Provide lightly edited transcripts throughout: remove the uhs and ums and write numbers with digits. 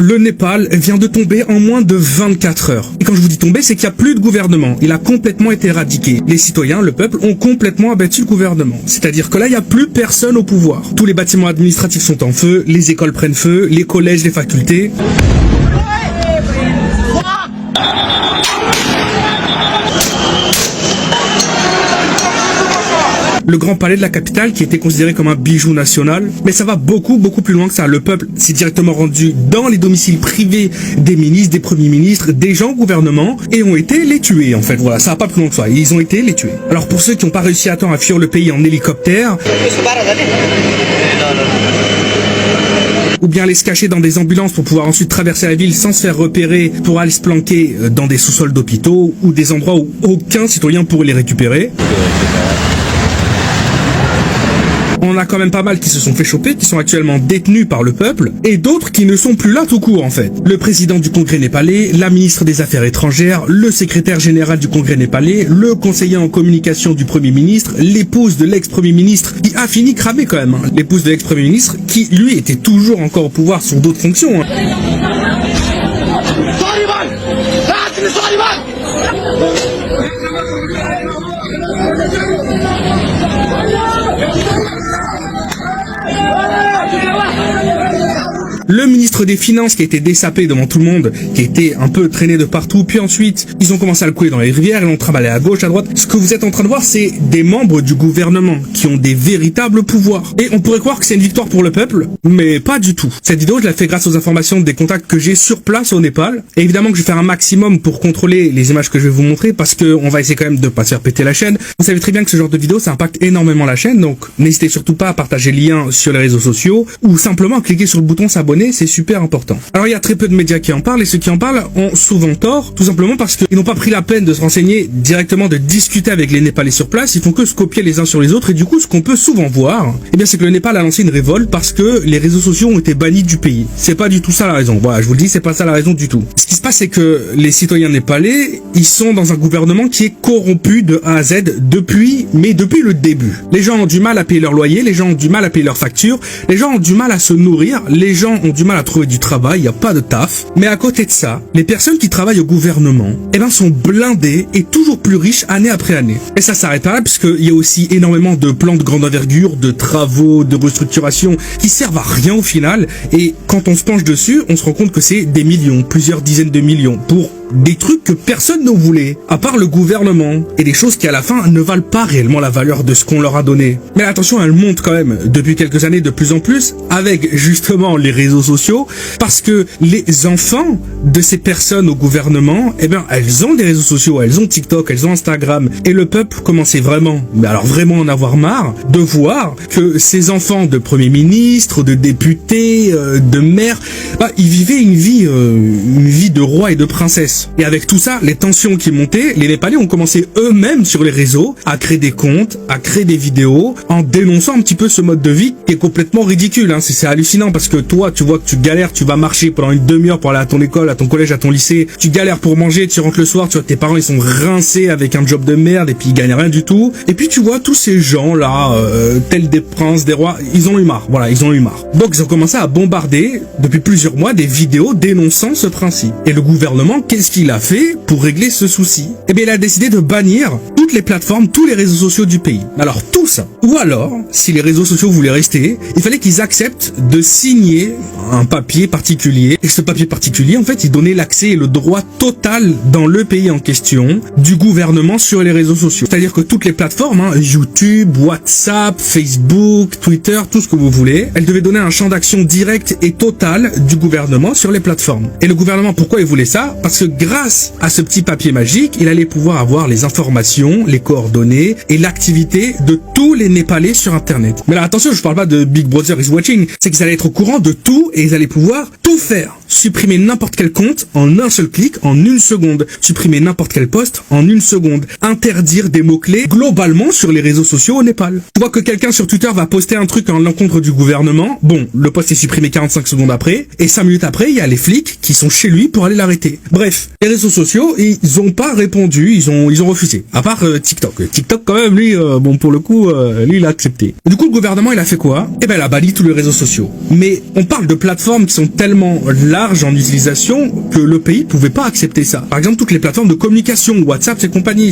Le Népal vient de tomber en moins de 24 heures. Et quand je vous dis tomber, c'est qu'il n'y a plus de gouvernement. Il a complètement été éradiqué. Les citoyens, le peuple, ont complètement abattu le gouvernement. C'est-à-dire que là, il n'y a plus personne au pouvoir. Tous les bâtiments administratifs sont en feu, les écoles prennent feu, les collèges, les facultés. Le grand palais de la capitale qui était considéré comme un bijou national. Mais ça va beaucoup plus loin que ça. Le peuple s'est directement rendu dans les domiciles privés des ministres, des premiers ministres, des gens au gouvernement et ont été les tuer en fait. Voilà, ça va pas plus loin que ça. Ils ont été les tuer. Alors pour ceux qui n'ont pas réussi à temps à fuir le pays en hélicoptère, ou bien aller se cacher dans des ambulances pour pouvoir ensuite traverser la ville sans se faire repérer pour aller se planquer dans des sous-sols d'hôpitaux ou des endroits où aucun citoyen pourrait les récupérer. On a quand même pas mal qui se sont fait choper, qui sont actuellement détenus par le peuple, et d'autres qui ne sont plus là tout court en fait. Le président du Congrès népalais, la ministre des Affaires étrangères, le secrétaire général du Congrès népalais, le conseiller en communication du Premier ministre, l'épouse de l'ex-Premier ministre, qui a fini cramé quand même, hein. L'épouse de l'ex-Premier ministre, qui lui était toujours encore au pouvoir sur d'autres fonctions. Hein. Le ministre des Finances qui a été dessapé devant tout le monde, qui a été un peu traîné de partout, puis ensuite, ils ont commencé à le couler dans les rivières, ils l'ont trimballé à gauche, à droite. Ce que vous êtes en train de voir, c'est des membres du gouvernement qui ont des véritables pouvoirs. Et on pourrait croire que c'est une victoire pour le peuple, mais pas du tout. Cette vidéo, je la fais grâce aux informations des contacts que j'ai sur place au Népal. Et évidemment que je vais faire un maximum pour contrôler les images que je vais vous montrer, parce que on va essayer quand même de pas se faire péter la chaîne. Vous savez très bien que ce genre de vidéo, ça impacte énormément la chaîne, donc n'hésitez surtout pas à partager le lien sur les réseaux sociaux, ou simplement à cliquer sur le bouton s'abonner, c'est super important. Alors il y a très peu de médias qui en parlent, et ceux qui en parlent ont souvent tort, tout simplement parce qu'ils n'ont pas pris la peine de se renseigner directement, de discuter avec les Népalais sur place, ils font que se copier les uns sur les autres, et du coup ce qu'on peut souvent voir, eh bien c'est que le Népal a lancé une révolte parce que les réseaux sociaux ont été bannis du pays. C'est pas du tout ça la raison, voilà, je vous le dis, c'est pas ça la raison du tout. Ce qui se passe, c'est que les citoyens népalais, ils sont dans un gouvernement qui est corrompu de A à Z depuis le début. Les gens ont du mal à payer leur loyer, les gens ont du mal à payer leurs factures, les gens ont du mal à se nourrir, les gens ont du mal à trouver du travail, il n'y a pas de taf. Mais à côté de ça, les personnes qui travaillent au gouvernement, eh ben, sont blindées et toujours plus riches année après année. Et ça s'arrête pas là, puisqu'il y a aussi énormément de plans de grande envergure, de travaux, de restructuration qui servent à rien au final. Et quand on se penche dessus, on se rend compte que c'est des millions, plusieurs dizaines de millions pour des trucs que personne ne voulait, à part le gouvernement, et des choses qui à la fin ne valent pas réellement la valeur de ce qu'on leur a donné. Mais attention, elle monte quand même depuis quelques années de plus en plus, avec justement les réseaux sociaux, parce que les enfants de ces personnes au gouvernement, eh bien, elles ont des réseaux sociaux, elles ont TikTok, elles ont Instagram, et le peuple commençait vraiment, mais alors vraiment en avoir marre, de voir que ces enfants de premiers ministres, de députés, de maires, bah, ils vivaient une vie de roi et de princesse. Et avec tout ça, les tensions qui montaient, les Népalais ont commencé eux-mêmes sur les réseaux à créer des comptes, à créer des vidéos, en dénonçant un petit peu ce mode de vie qui est complètement ridicule. Hein. C'est hallucinant parce que toi, tu vois que tu galères, tu vas marcher pendant une demi-heure pour aller à ton école, à ton collège, à ton lycée, tu galères pour manger, tu rentres le soir, tu vois que tes parents ils sont rincés avec un job de merde et puis ils gagnent rien du tout. Et puis tu vois tous ces gens-là, tels des princes, des rois, ils ont eu marre. Voilà, ils ont eu marre. Donc ils ont commencé à bombarder depuis plusieurs mois des vidéos dénonçant ce principe. Et le gouvernement, qu'est-ce qu'il a fait pour régler ce souci? Eh bien, il a décidé de bannir toutes les plateformes, tous les réseaux sociaux du pays. Alors, tous. Ou alors, si les réseaux sociaux voulaient rester, il fallait qu'ils acceptent de signer un papier particulier. Et ce papier particulier, en fait, il donnait l'accès et le droit total dans le pays en question du gouvernement sur les réseaux sociaux. C'est-à-dire que toutes les plateformes, hein, YouTube, WhatsApp, Facebook, Twitter, tout ce que vous voulez, elles devaient donner un champ d'action direct et total du gouvernement sur les plateformes. Et le gouvernement, pourquoi il voulait ça? Parce que grâce à ce petit papier magique, il allait pouvoir avoir les informations, les coordonnées et l'activité de tous les Népalais sur Internet. Mais là, attention, je parle pas de Big Brother is watching, c'est qu'ils allaient être au courant de tout et ils allaient pouvoir tout faire. Supprimer n'importe quel compte en un seul clic, en une seconde. Supprimer n'importe quel post en une seconde. Interdire des mots-clés globalement sur les réseaux sociaux au Népal. Tu vois que quelqu'un sur Twitter va poster un truc en l'encontre du gouvernement, bon, le post est supprimé 45 secondes après, et 5 minutes après, il y a les flics qui sont chez lui pour aller l'arrêter. Bref, les réseaux sociaux, ils ont pas répondu, ils ont refusé. À part TikTok. TikTok quand même, lui, bon pour le coup, lui il a accepté. Du coup, le gouvernement il a fait quoi? Eh ben, il a banni tous les réseaux sociaux. Mais on parle de plateformes qui sont tellement là large en utilisation que le pays pouvait pas accepter ça. Par exemple, toutes les plateformes de communication, WhatsApp et compagnie,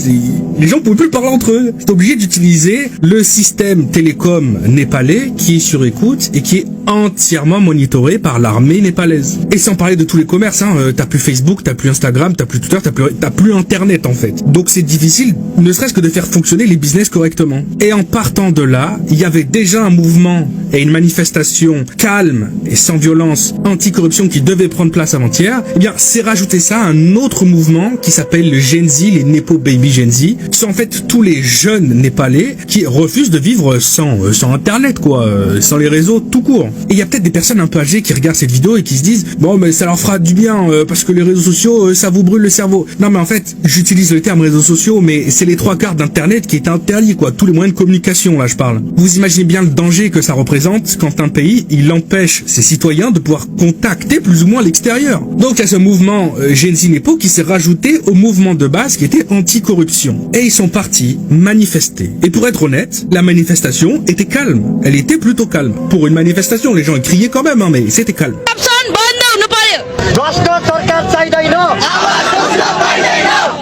les gens pouvaient plus parler entre eux. Ils obligés d'utiliser le système télécom népalais qui est sur écoute et qui est entièrement monitoré par l'armée népalaise. Et sans parler de tous les commerces, t'as plus Facebook, t'as plus Instagram, t'as plus Twitter, t'as plus Internet en fait. Donc c'est difficile, ne serait-ce que de faire fonctionner les business correctement. Et en partant de là, il y avait déjà un mouvement et une manifestation calme et sans violence anti-corruption qui devait prendre place avant-hier. Eh bien, c'est rajouter ça à un autre mouvement qui s'appelle le Gen Z, les Nepo Baby Gen Z. Ce sont en fait tous les jeunes népalais qui refusent de vivre sans Internet, quoi, sans les réseaux tout court. Et il y a peut-être des personnes un peu âgées qui regardent cette vidéo et qui se disent bon, mais ça leur fera du bien parce que les réseaux sociaux, ça vous brûle le cerveau. Non, mais en fait, j'utilise le terme réseaux sociaux, mais c'est les 3/4 d'Internet qui est interdit, quoi. Tous les moyens de communication, là, je parle. Vous imaginez bien le danger que ça représente quand un pays, il empêche ses citoyens de pouvoir contacter plus ou moins l'extérieur. Donc, il y a ce mouvement Gen Z Nepo qui s'est rajouté au mouvement de base qui était anti-corruption. Et ils sont partis manifester. Et pour être honnête, la manifestation était calme. Elle était plutôt calme. Pour une manifestation, les gens ils criaient quand même, mais c'était calme.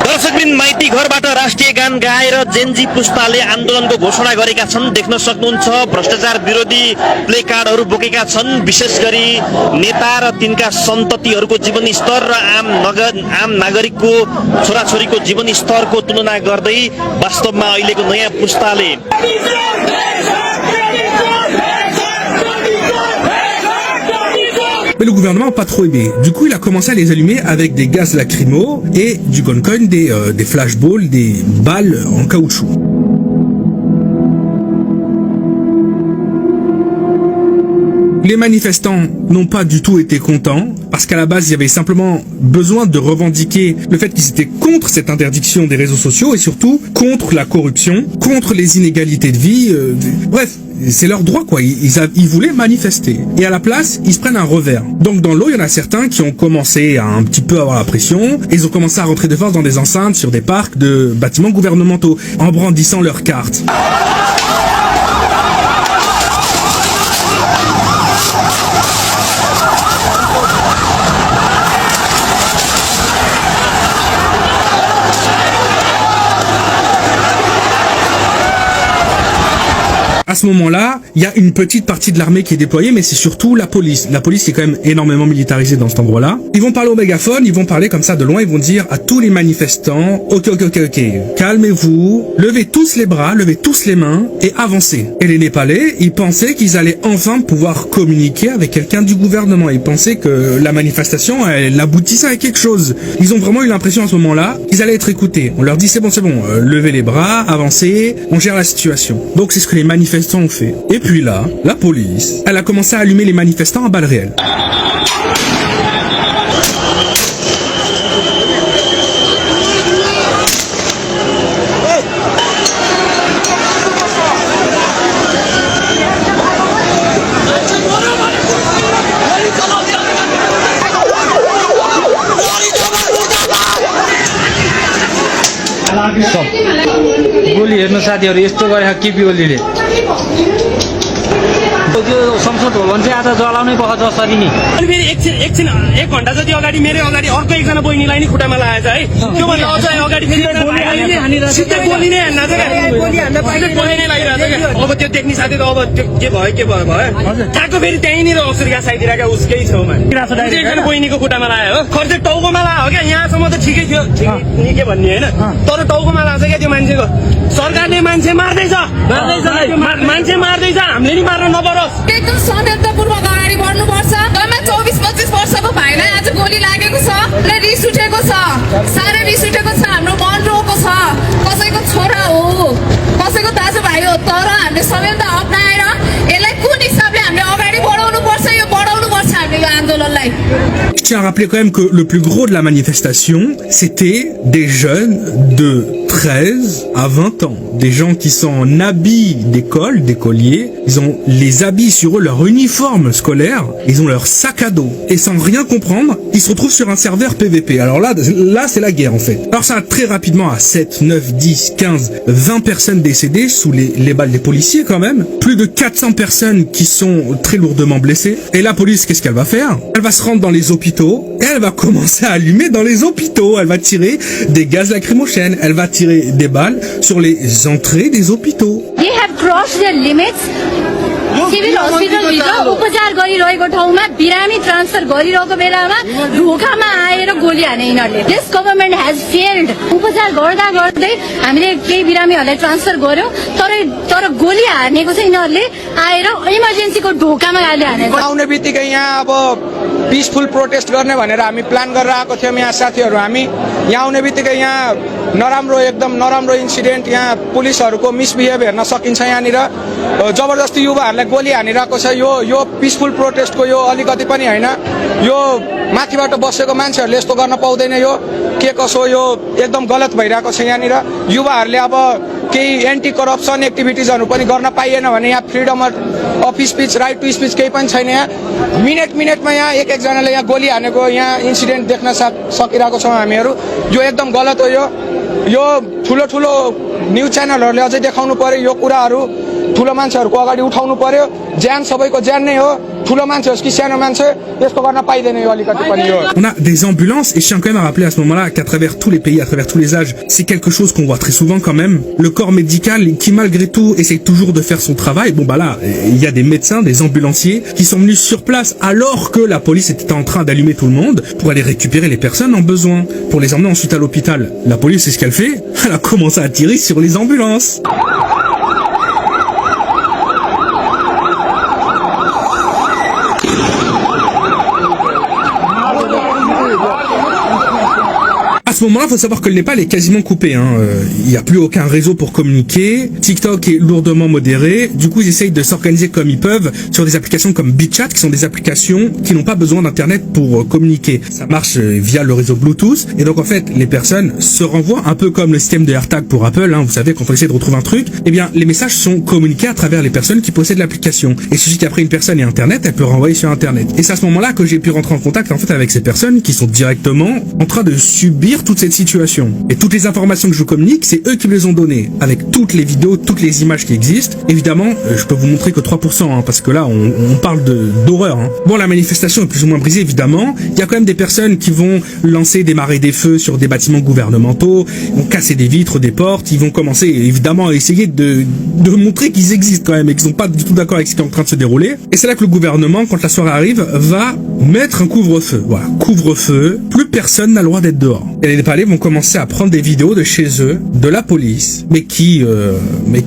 दर्शकबिन माइती घरबाट राष्ट्रिय गान गाएर जेनजी पुस्ताले आन्दोलनको घोषणा गरेका छन्। देख्न सक्नुहुन्छ भ्रष्टाचार विरोधी प्ले कार्डहरू बोकेका छन्। विशेष गरी नेता र तिनका सन्ततिहरूको जीवन स्तर र आम नागरिकको छोराछोरीको जीवन स्तरको तुलना गर्दै वास्तवमा अहिलेको नयाँ पुस्ताले Mais le gouvernement n'a pas trop aimé. Du coup, il a commencé à les allumer avec des gaz lacrymaux et du guncoin, des flashballs, des balles en caoutchouc. Les manifestants n'ont pas du tout été contents parce qu'à la base, il y avait simplement besoin de revendiquer le fait qu'ils étaient contre cette interdiction des réseaux sociaux et surtout contre la corruption, contre les inégalités de vie. Bref, c'est leur droit, quoi. Ils voulaient manifester. Et à la place, ils se prennent un revers. Donc dans l'eau, il y en a certains qui ont commencé à un petit peu avoir la pression. Et ils ont commencé à rentrer de force dans des enceintes, sur des parcs de bâtiments gouvernementaux, en brandissant leurs cartes. À ce moment-là, il y a une petite partie de l'armée qui est déployée, mais c'est surtout la police. La police est quand même énormément militarisée dans cet endroit-là. Ils vont parler au mégaphone, ils vont parler comme ça de loin, ils vont dire à tous les manifestants, ok, calmez-vous, levez tous les bras, levez tous les mains et avancez. Et les Népalais, ils pensaient qu'ils allaient enfin pouvoir communiquer avec quelqu'un du gouvernement. Ils pensaient que la manifestation, elle aboutissait à quelque chose. Ils ont vraiment eu l'impression à ce moment-là qu'ils allaient être écoutés. On leur dit c'est bon, levez les bras, avancez, on gère la situation. Donc c'est ce que les manifestants ont fait. Et puis là, la police, elle a commencé à allumer les manifestants à balles réelles. गोली हेर्नु साथीहरु यस्तो गरे केपी ओलीले त्यो संसद भवन चाहिँ आज जलाउनै पर्छ जसरी नि अनि फेरि एकछिन 1 घण्टा जति अगाडि मेरो अगाडि अर्को एकजना बहिनीलाई नि खुट्टामा लागेछ है त्यो भन्दा अझ अगाडि फेरि सिधै गोली नै हान्न गोली नै लागिरहेछ अब त्यो देख्ने साथी त अब त्यो के भयो ट्याक्क फेरि त्यहीँनिर असुरिया साइदिरहेका उसकै छेउमा एकजना बहिनीको खुट्टामा लाग्यो हो खर्च टाउकोमा लाग्यो हो क्या यहाँसम्म त ठिकै थियो के भन्ने होइन तर टाउकोमा लाग्छ क्या त्यो मान्छेको सरकारले मान्छे मार्दैछ हामीले नि मार्न नपरोस् एकदम सतर्कतापूर्वक अगाडि बढ्नुपर्छ। घरमा 24-25 वर्षको भाइलाई आज गोली लागेको छ र रिस उठेको छ, साह्रै रिस उठेको छ, हाम्रो मन रोएको छ, कसैको छोरा हो, कसैको दाजुभाइ हो, तर हामीले सबैभन्दा अपनाएर यसलाई कुन हिसाबले हामीले अगाडि बढाउनु पर्छ, यो बढाउनु पर्छ हामीले यो आन्दोलनलाई। Je tiens à rappeler quand même que le plus gros de la manifestation, c'était des jeunes de 13 à 20 ans. Des gens qui sont en habits d'école, d'écoliers. Ils ont les habits sur eux, leur uniforme scolaire. Ils ont leur sac à dos. Et sans rien comprendre, ils se retrouvent sur un serveur PVP. Alors là c'est la guerre en fait. Alors ça a très rapidement à 7, 9, 10, 15, 20 personnes décédées sous les balles des policiers quand même. Plus de 400 personnes qui sont très lourdement blessées. Et la police, qu'est-ce qu'elle va faire? Elle va se rendre dans les hôpitaux et elle va commencer à allumer dans les hôpitaux. Elle va tirer des gaz lacrymogènes. Elle va tirer des balles sur les entrées des hôpitaux. They have crossed their limits. Civil हस्पिटलभित्र उपचार गरिरहेको ठाउँमा बिरामी ट्रान्सफर गरिरहेको बेलामा ढोकामा आएर गोली हाने यिनीहरूले. This government hedge failed. उपचार गर्दा गर्दै हामीले केही बिरामीहरूलाई ट्रान्सफर गर्यौं तर गोली हानेको चाहिँ यिनीहरूले आएर इमर्जेन्सीको ढोकामा गाली हानेको. आउने बित्तिकै यहाँ अब पिसफुल प्रोटेस्ट गर्ने भनेर हामी प्लान गरेर आएको थियौं. यहाँ साथीहरू हामी यहाँ आउने बित्तिकै यहाँ एकदम नराम्रो इन्सिडेन्ट यहाँ पुलिसहरूको मिसबिहेभ हेर्न सकिन्छ. यहाँनिर जबरजस्ती युवाहरूलाई गोली हानिरहेको छ. यो पिसफुल प्रोटेस्टको यो अलिकति पनि हैन. यो माथिबाट बसेको मान्छेहरूले यस्तो गर्न पाउँदैन. यो के कसो यो एकदम गलत भइरहेको छ. यहाँनिर युवाहरूले अब केही एन्टी करप्सन एक्टिभिटिजहरू पनि गर्न पाइएन भने यहाँ freedom of speech, right to speech केही पनि छैन. यहाँ मिनेटमा यहाँ एकजनाले यहाँ गोली हानेको यहाँ इन्सिडेन्ट देख्न सकिरहेको छौँ हामीहरू. यो एकदम गलत हो. यो ठुलो न्युज च्यानलहरूले अझै देखाउनु पर्यो. यो कुराहरू ठुलो मान्छेहरूको अगाडि उठाउनु पर्यो. ज्यान सबैको ज्यान नै हो. ठुलो मान्छे होस् कि सानो मान्छे यस्तो गर्न पाइदैन यो अलिकति पनि यो. On a des ambulances et je tiens quand même à rappeler à ce moment-là qu'à travers tous les pays, à travers tous les âges, c'est quelque chose qu'on voit très souvent quand même. Le corps médical qui malgré tout essaie toujours de faire son travail. Bon bah là, il y a des médecins, des ambulanciers qui sont venus sur place alors que la police était en train d'allumer tout le monde pour aller récupérer les personnes en besoin, pour les emmener ensuite à l'hôpital. La police, c'est ce qu'elle fait. Elle a commencé à tirer sur les ambulances. À ce moment-là, il faut savoir que le Népal est quasiment coupé. Il n'y a plus aucun réseau pour communiquer. TikTok est lourdement modéré. Du coup, ils essayent de s'organiser comme ils peuvent sur des applications comme BitChat, qui sont des applications qui n'ont pas besoin d'internet pour communiquer. Ça marche via le réseau Bluetooth. Et donc, en fait, les personnes se renvoient un peu comme le système de AirTag pour Apple. Vous savez, quand on essaie de retrouver un truc, eh bien, les messages sont communiqués à travers les personnes qui possèdent l'application. Et il suffit qu'après une personne ait internet, elle peut renvoyer sur internet. Et c'est à ce moment-là que j'ai pu rentrer en contact, en fait, avec ces personnes qui sont directement en train de subir toute cette situation. Et toutes les informations que je communique, c'est eux qui me les ont données. Avec toutes les vidéos, toutes les images qui existent. Évidemment, je peux vous montrer que 3%, parce que là, on parle d'horreur. Bon, la manifestation est plus ou moins brisée, évidemment. Il y a quand même des personnes qui vont lancer des marées des feux sur des bâtiments gouvernementaux, vont casser des vitres, des portes, ils vont commencer, évidemment, à essayer de montrer qu'ils existent quand même et qu'ils sont pas du tout d'accord avec ce qui est en train de se dérouler. Et c'est là que le gouvernement, quand la soirée arrive, va mettre un couvre-feu. Voilà, couvre-feu. Plus personne n'a le droit d'être dehors. Et les Népalais vont commencer à prendre des vidéos de chez eux, de la police, mais qui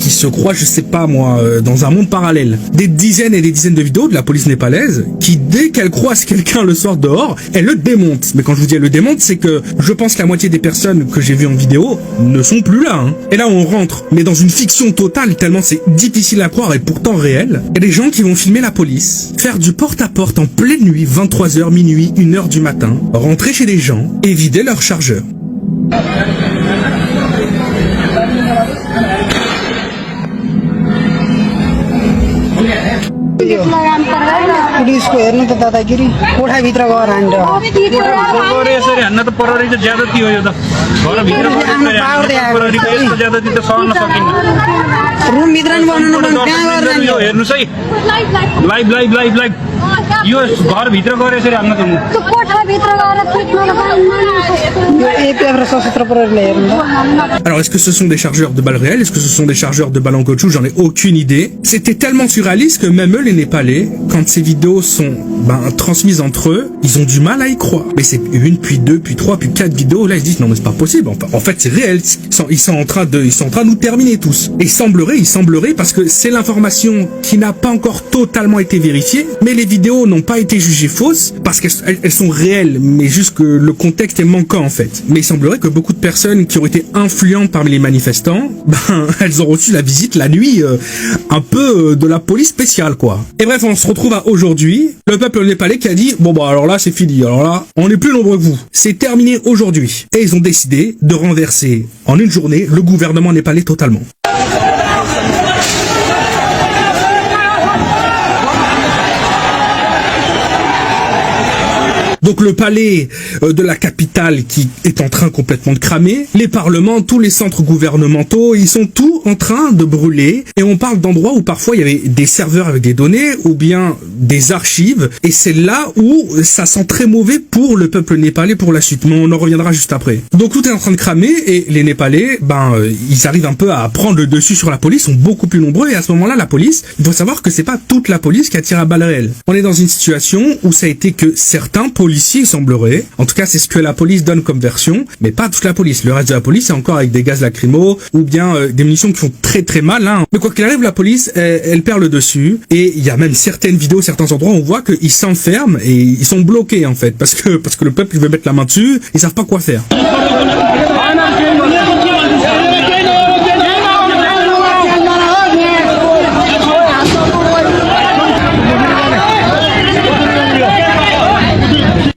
se croient, je sais pas moi, dans un monde parallèle. Des dizaines et des dizaines de vidéos de la police népalaise qui, dès qu'elle croise quelqu'un le soir dehors, elle le démonte. Mais quand je vous dis elle le démonte, c'est que je pense que la moitié des personnes que j'ai vues en vidéo ne sont plus là. Et là, on rentre, mais dans une fiction totale, tellement c'est difficile à croire et pourtant réel. Il y a des gens qui vont filmer la police, faire du porte-à-porte en pleine nuit, 23h, minuit, 1h du matin, rentrer chez des gens et vider leur chargeur. पुलिसको हेर्नु त दादागिरी कोठाभित्र गएर हान्छ यसरी हान्न त प्रहरी त ज्यादती हो यो त घरभित्र ज्यादती त सहन सकिन्न रुम भित्र नि बनाउनु कहाँ गरेर यो हेर्नुस् है लाइभ यो घरभित्र गएर यसरी हान्न त कोठाभित्र Alors, est-ce que ce sont des chargeurs de balles réelles? Est-ce que ce sont des chargeurs de balles en caoutchouc? J'en ai aucune idée. C'était tellement surréaliste que même eux, les Népalais, quand ces vidéos sont transmises entre eux, ils ont du mal à y croire. Mais c'est une, puis deux, puis trois, puis quatre vidéos. Là, ils se disent non, mais c'est pas possible. Enfin, en fait, c'est réel. Ils sont en train de nous terminer tous. Et il semblerait, parce que c'est l'information qui n'a pas encore totalement été vérifiée, mais les vidéos n'ont pas été jugées fausses parce qu'elles sont réelles, mais juste que le contexte est manquant en fait. Mais mais il semblerait que beaucoup de personnes qui ont été influentes parmi les manifestants, elles ont reçu la visite la nuit, un peu de la police spéciale, quoi. Et bref, on se retrouve à aujourd'hui, le peuple népalais qui a dit, bon bah alors là c'est fini, alors là, on est plus nombreux que vous. C'est terminé aujourd'hui. Et ils ont décidé de renverser en une journée le gouvernement népalais totalement. Donc le palais de la capitale qui est en train complètement de cramer, les parlements, tous les centres gouvernementaux, ils sont tous en train de brûler. Et on parle d'endroits où parfois il y avait des serveurs avec des données ou bien des archives. Et c'est là où ça sent très mauvais pour le peuple népalais pour la suite. Mais on en reviendra juste après. Donc tout est en train de cramer et les Népalais, ils arrivent un peu à prendre le dessus sur la police, sont beaucoup plus nombreux. Et à ce moment-là, la police, il faut savoir que c'est pas toute la police qui a tiré à balles réelles. On est dans une situation où ça a été que certains policiers, il semblerait, en tout cas c'est ce que la police donne comme version, mais pas toute la police. Le reste de la police c'est encore avec des gaz lacrymaux ou bien des munitions qui font très très mal. Mais quoi qu'il arrive, la police elle perd le dessus et il y a même certaines vidéos, certains endroits où on voit qu'ils s'enferment et ils sont bloqués en fait parce que le peuple veut mettre la main dessus, ils savent pas quoi faire.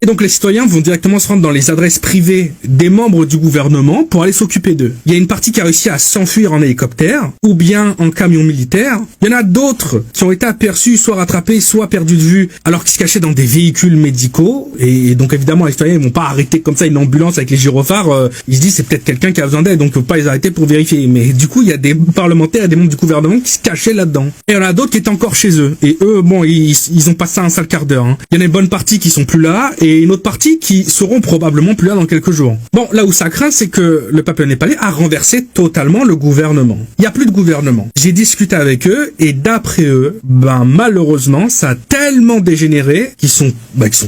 Et donc les citoyens vont directement se rendre dans les adresses privées des membres du gouvernement pour aller s'occuper d'eux. Il y a une partie qui a réussi à s'enfuir en hélicoptère ou bien en camion militaire. Il y en a d'autres qui ont été aperçus, soit rattrapés, soit perdus de vue alors qu'ils se cachaient dans des véhicules médicaux. Et donc évidemment les citoyens ils vont pas arrêter comme ça une ambulance avec les gyrophares. Ils se disent c'est peut-être quelqu'un qui a besoin d'aide, donc il faut pas les arrêter pour vérifier. Mais du coup il y a des parlementaires et des membres du gouvernement qui se cachaient là-dedans. Et il y en a d'autres qui étaient encore chez eux. Et eux, ils ont passé un sale quart d'heure. Il y en a une bonne partie qui sont plus là et une autre partie qui seront probablement plus là dans quelques jours. Bon, là où ça craint, c'est que le peuple népalais a renversé totalement le gouvernement. Il n'y a plus de gouvernement. J'ai discuté avec eux et d'après eux, malheureusement, ça a tellement dégénéré qu'ils sont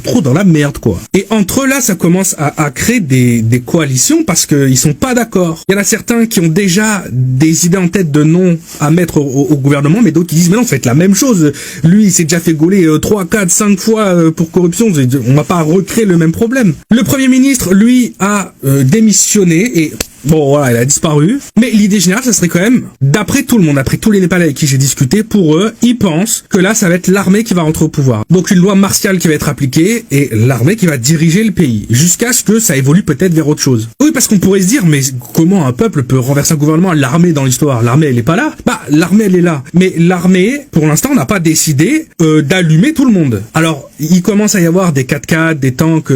trop dans la merde, quoi. Et entre eux, là, ça commence à créer des coalitions parce qu'ils sont pas d'accord. Il y en a certains qui ont déjà des idées en tête de non à mettre au gouvernement, mais d'autres qui disent, mais non, faites la même chose. Lui, il s'est déjà fait gauler 3, 4, 5 fois pour corruption. On va pas recréer le même problème. Le Premier ministre, lui, a démissionné et bon, voilà, il a disparu. Mais l'idée générale, ça serait quand même, d'après tout le monde, après tous les Népalais avec qui j'ai discuté, pour eux, ils pensent que là, ça va être l'armée qui va rentrer au pouvoir. Donc une loi martiale qui va être appliquée et l'armée qui va diriger le pays, jusqu'à ce que ça évolue peut-être vers autre chose. Oui, parce qu'on pourrait se dire, mais comment un peuple peut renverser un gouvernement? L'armée dans l'histoire, l'armée elle est pas là? L'armée elle est là. Mais l'armée, pour l'instant, n'a pas décidé d'allumer tout le monde. Alors, il commence à y avoir des 4x4, des tanks,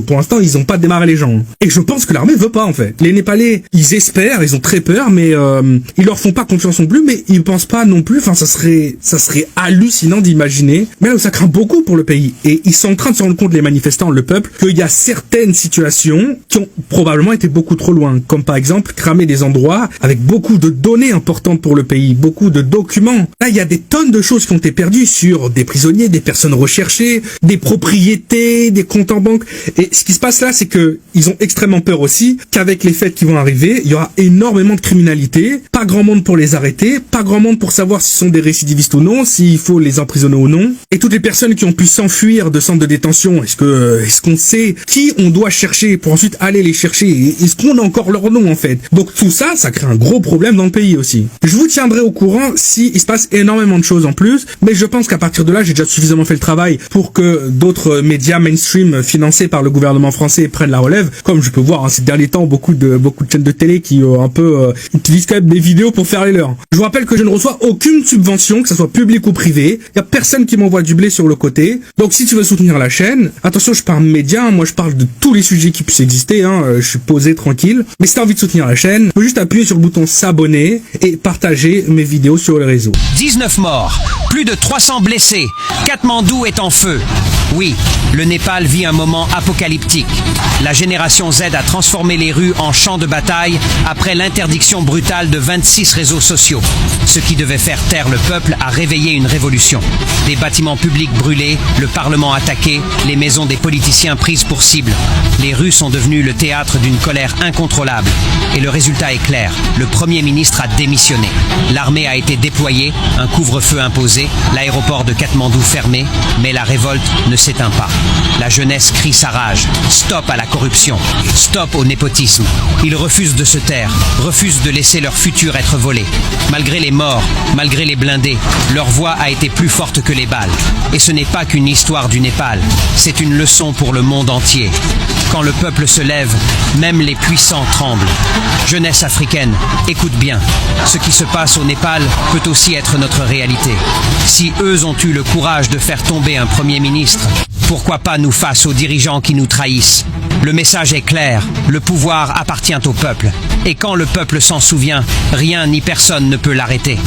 pour l'instant, ils ont pas démarré les gens. Et je pense que l'armée veut pas, en fait. Les Népalais, ils espèrent, ils ont très peur, mais ils leur font pas confiance non plus, mais ils pensent pas non plus, ça serait hallucinant d'imaginer, mais là où ça craint beaucoup pour le pays, et ils sont en train de se rendre compte, les manifestants, le peuple, qu'il y a certaines situations qui ont probablement été beaucoup trop loin, comme par exemple cramer des endroits avec beaucoup de données importantes pour le pays, beaucoup de documents. Là, il y a des tonnes de choses qui ont été perdues sur des prisonniers, des personnes recherchées, des propriétés, des comptes en banque, et ce qui se passe là, c'est que ils ont extrêmement peur aussi qu'avec les fêtes qui vont arriver, il y aura énormément de criminalité, pas grand monde pour les arrêter, pas grand monde pour savoir s'ils sont des récidivistes ou non, s'il faut les emprisonner ou non. Et toutes les personnes qui ont pu s'enfuir de centres de détention, est-ce qu'on sait qui on doit chercher pour ensuite aller les chercher? Est-ce qu'on a encore leur nom en fait? Donc tout ça, ça crée un gros problème dans le pays aussi. Je vous tiendrai au courant si il se passe énormément de choses en plus, mais je pense qu'à partir de là, j'ai déjà suffisamment fait le travail pour que d'autres médias mainstream financés par le gouvernement français prennent la relève. Comme je peux voir ces derniers temps, beaucoup de chaînes de télé qui utilisent quand même des vidéos pour faire les leurs. Je vous rappelle que je ne reçois aucune subvention, que ce soit publique ou privée. Il y a personne qui m'envoie du blé sur le côté. Donc si tu veux soutenir la chaîne, attention, je parle média, moi je parle de tous les sujets qui puissent exister, je suis posé tranquille. Mais si tu as envie de soutenir la chaîne, tu peux juste appuyer sur le bouton s'abonner et partager mes vidéos sur les réseaux. 19 morts, plus de 300 blessés, Katmandou est en feu. Oui, le Népal vit un moment apocalyptique. La génération Z a transformé les rues en champs de bataille après l'interdiction brutale de 26 réseaux sociaux. Ce qui devait faire taire le peuple a réveillé une révolution. Des bâtiments publics brûlés, le Parlement attaqué, les maisons des politiciens prises pour cible. Les rues sont devenues le théâtre d'une colère incontrôlable. Et le résultat est clair, le Premier ministre a démissionné. L'armée a été déployée, un couvre-feu imposé, l'aéroport de Katmandou fermé, mais la révolte ne s'éteint pas. La jeunesse crie sa rage. Stop à la corruption. Stop au népotisme. Ils refusent de se taire, refusent de laisser leur futur être volé. Malgré les morts, malgré les blindés, leur voix a été plus forte que les balles. Et ce n'est pas qu'une histoire du Népal, c'est une leçon pour le monde entier. Quand le peuple se lève, même les puissants tremblent. Jeunesse africaine, écoute bien. Ce qui se passe au Népal peut aussi être notre réalité. Si eux ont eu le courage de faire tomber un Premier ministre, pourquoi pas nous face aux dirigeants qui nous trahissent? Le message est clair, le pouvoir appartient au peuple. Et quand le peuple s'en souvient, rien ni personne ne peut l'arrêter.